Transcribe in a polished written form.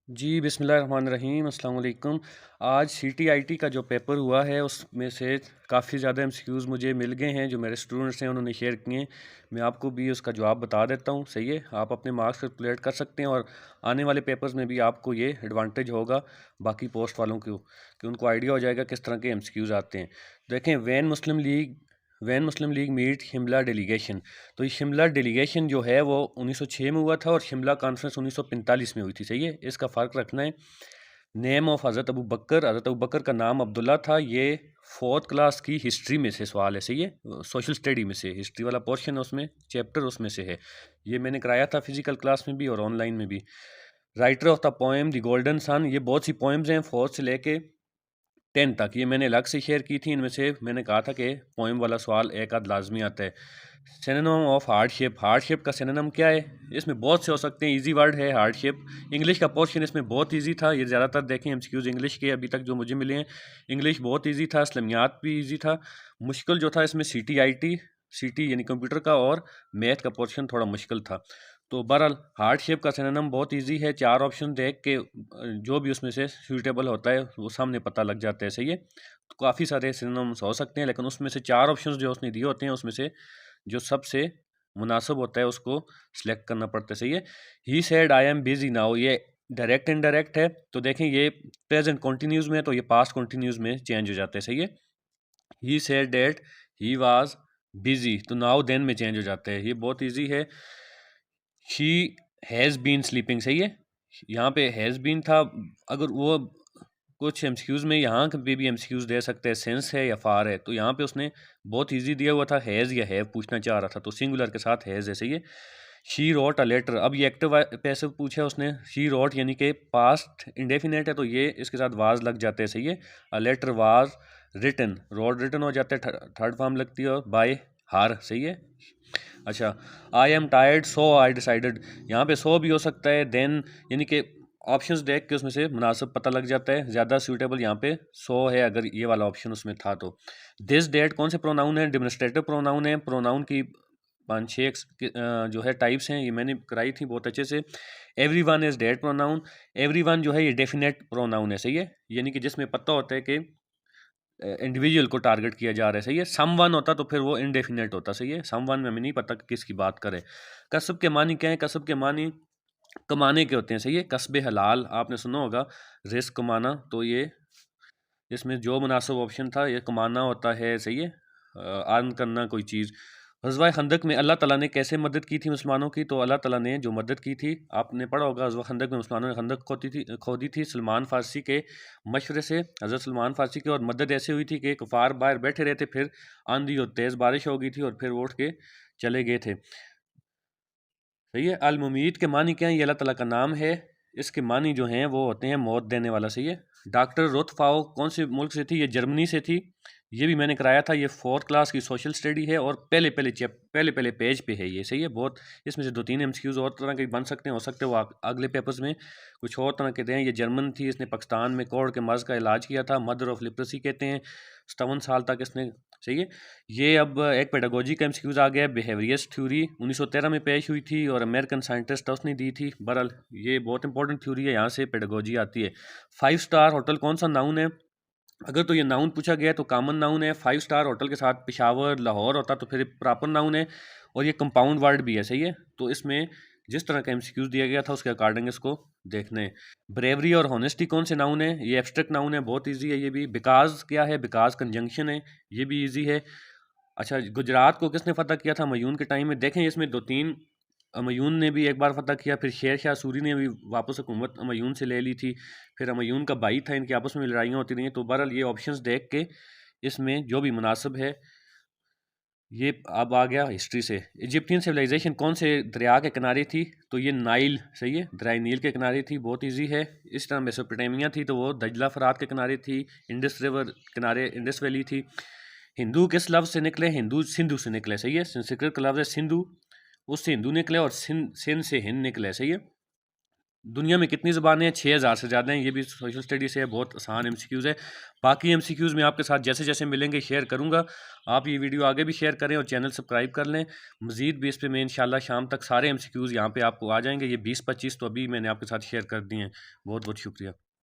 जी, बिस्मिल्लाहिर्रहमानिर्रहीम, अस्सलाम वालेकुम। आज सीटीआईटी का जो पेपर हुआ है उसमें से काफ़ी ज़्यादा एमसीक्यूज़ मुझे मिल गए हैं, जो मेरे स्टूडेंट्स हैं उन्होंने शेयर किए हैं। मैं आपको भी उसका जवाब बता देता हूँ, सही है? आप अपने मार्क्स कैलकुलेट कर सकते हैं और आने वाले पेपर्स में भी आपको ये एडवांटेज होगा बाकी पोस्ट वालों को, कि उनको आइडिया हो जाएगा किस तरह के एमसीक्यूज़ आते हैं। देखें, वैन मुस्लिम लीग मीट शिमला डेलीगेशन। तो ये शिमला डेलीगेशन जो है वो 1906 में हुआ था और शिमला कॉन्फ्रेंस 1945 में हुई थी, सही है? इसका फ़र्क रखना है। नेम ऑफ हज़रत अबू बकर का नाम अब्दुल्ला था। ये फोर्थ क्लास की हिस्ट्री में से सवाल है, सही है? सोशल स्टडी में से हिस्ट्री वाला पोर्शन है, उसमें चैप्टर उसमें से है। ये मैंने कराया था फिजिकल क्लास में भी और ऑनलाइन में भी। Writer of the poem the golden sun, ये बहुत सी पोएम्स हैं फोर्थ से लेके 10 तक। ये मैंने अलग से शेयर की थी। इनमें से मैंने कहा था कि पोएम वाला सवाल एक आध लाजमी आता है। सिनोनिम ऑफ हार्डशिप, हार्डशिप का सिनोनिम क्या है? इसमें बहुत से हो सकते हैं। इजी वर्ड है हार्डशिप। इंग्लिश का पोर्शन इसमें बहुत इजी था। ये ज़्यादातर देखें एमसीक्यूज इंग्लिश के अभी तक जो मुझे मिले हैं, इंग्लिश बहुत इजी था, इस्लामियात भी इजी था। मुश्किल जो था इसमें सीटी यानी कंप्यूटर का और मैथ का पोर्शन थोड़ा मुश्किल था। तो बहरहाल हार्डशिप का सिनोनिम बहुत इजी है। 4 ऑप्शन देख के जो भी उसमें से सूटेबल होता है वो सामने पता लग जाता है, सही है? तो काफ़ी सारे सिनोनिम्स हो सकते हैं, लेकिन उसमें से 4 ऑप्शंस जो उसने दिए होते हैं उसमें से जो सबसे मुनासिब होता है उसको सिलेक्ट करना पड़ता है, सही है? He said I am busy now, ये डायरेक्ट इनडायरेक्ट है। तो देखें, ये प्रेजेंट कंटिन्यूज में है तो ये पास्ट कंटिन्यूज में चेंज हो जाता है, सही है? He said that he was busy, तो नाउ देन में चेंज हो जाता है। ये बहुत ईजी है। शी हैज़ बीन स्लीपिंग, सही है? यहाँ पे हैज़ बीन था। अगर वो कुछ एमसीक्यूज़ में यहाँ पे भी एमसीक्यूज़ दे सकते हैं, सेंस है या फार है, तो यहाँ पे उसने बहुत इजी दिया हुआ था, हैज़ या हैव पूछना चाह रहा था, तो सिंगुलर के साथ हैज़ है, सही है? शी रोट अ लेटर, अब ये एक्टिव पैसिव पूछा उसने। शी रोट यानी कि पास्ट इंडेफिनेट है तो ये इसके साथ वाज लग जाते हैं, सही है? A letter was written, wrote written हो जाता है, थर्ड फॉर्म लगती है, और बाय हार, सही है? अच्छा, I am tired so I decided, यहाँ पे सो भी हो सकता है, देन यानी कि ऑप्शंस देख के उसमें से मुनासिब पता लग जाता है। ज़्यादा सूटेबल यहाँ पे सो है, अगर ये वाला ऑप्शन उसमें था तो। दिस डेट कौन से प्रोनाउन है? डेमोन्स्ट्रेटिव प्रोनाउन है। प्रोनाउन की 5-6 जो है टाइप्स हैं, ये मैंने कराई थी बहुत अच्छे से। Every one is that pronoun. Every one जो है ये डेफिनेट प्रोनाउन है, सही है? यानी कि जिसमें पता होता है कि इंडिविजुअल को टारगेट किया जा रहा है, सही है? सम वन होता तो फिर वो इनडेफिनेट होता, सही है? सम वन में हमें नहीं पता कि किसकी बात करें। कसब के मानी क्या है? कसब के मानी कमाने के होते हैं, सही है? कसबे हलाल आपने सुना होगा, रिस्क कमाना, तो ये इसमें जो मुनासिब ऑप्शन था ये कमाना होता है, सही है? अर्न करना कोई चीज़। ग़ज़वा खंदक में अल्लाह ताला ने कैसे मदद की थी मुसलमानों की? तो अल्लाह ताला ने जो मदद की थी, आपने पढ़ा होगा, ग़ज़वा खंदक में मुसलमानों ने खंदक खोदी थी सलमान फ़ारसी के मशवरे से, हज़रत सलमान फ़ारसी की। और मदद ऐसे हुई थी कि कुफ़ार बाहर बैठे रहते, फिर आंधी और तेज़ बारिश हो गई थी और फिर वो उठ के चले गए थे, सही है? अल मुमीत के मानी क्या है? ये अल्लाह ताला का नाम है। इसके मानी जो हैं वो होते हैं मौत देने वाला, सही है? डॉक्टर रुतफाओ कौन से मुल्क से थी? ये जर्मनी से थी। ये भी मैंने कराया था। ये 4th क्लास की सोशल स्टडी है और पहले पेज पे है ये, सही है? बहुत इसमें से 2-3 एमसीक्यूज़ और तरह के बन सकते हैं, हो सकते हैं वो अगले पेपर्स में कुछ और तरह के दें। ये जर्मन थी, इसने पाकिस्तान में कोढ़ के मर्ज़ का इलाज किया था, मदर ऑफ लिप्रेसी कहते हैं। 57 साल तक इसने, सही है? ये अब एक पेडागोजी का एमसीक्यूज़ आ गया है। बिहेवियरिस्ट थ्योरी 1913 में पेश हुई थी और अमेरिकन साइंटिस्ट था, उसने दी थी। बहरहाल ये बहुत इंपॉर्टेंट थ्योरी है, यहाँ से पेडागोजी आती है। 5 स्टार होटल कौन सा नाउन है? अगर तो ये नाउन पूछा गया तो कॉमन नाउन है। 5 स्टार होटल के साथ पेशावर, लाहौर होता तो फिर प्रॉपर नाउन है, और ये कंपाउंड वर्ड भी है, सही है? तो इसमें जिस तरह का एमसीक्यूज़ दिया गया था उसके अकॉर्डिंग इसको देखना है। ब्रेवरी और हॉनेस्टी कौन से नाउन है? ये एब्स्ट्रैक्ट नाउन है, बहुत ईजी है ये भी। बिकॉज क्या है? बिकॉज कंजंक्शन है, ये भी ईजी है। अच्छा, गुजरात को किसने फ़तह किया था हुमायूं के टाइम में? देखें, इसमें 2-3, हुमायूं ने भी एक बार फ़तह किया, फिर शेर शाह सूरी ने भी वापस हुकूमत हुमायूं से ले ली थी, फिर हुमायूं का भाई था, इनकी आपस में लड़ाइयाँ होती रही। तो बहरहाल ये ऑप्शंस देख के इसमें जो भी मुनासिब है, ये अब आ गया हिस्ट्री से। इजिप्टियन सिविलाइजेशन कौन से दरिया के किनारे थी? तो ये नाइल, सही है? दरिया नील के किनारे थी, बहुत इजी है। इस तरह मेसोपोटामिया थी तो वो दजला फरात के किनारे थी। इंडस रिवर किनारे इंडस वैली थी। हिंदू किस लफ्ज़ से निकले? हिंदू सिंधु से निकले, सही है? संस्कृत का लफ्ज़ है सिंधु, उससे हिंदू निकले, और सिंध से हिंद निकले, सही है? दुनिया में कितनी ज़बानें हैं? 6000 से ज़्यादा हैं। ये भी सोशल स्टडी से है, बहुत आसान एमसीक्यूज़ है। बाकी एमसीक्यूज़ मैं आपके साथ जैसे जैसे मिलेंगे शेयर करूँगा। आप ये वीडियो आगे भी शेयर करें और चैनल सब्सक्राइब कर लें। मज़ीद भी इस पे मैं इंशाल्लाह शाम तक सारे एमसीक्यूज़ यहाँ पे आपको आ जाएंगे। ये 20-25 तो अभी मैंने आपके साथ शेयर कर दिए हैं। बहुत बहुत शुक्रिया।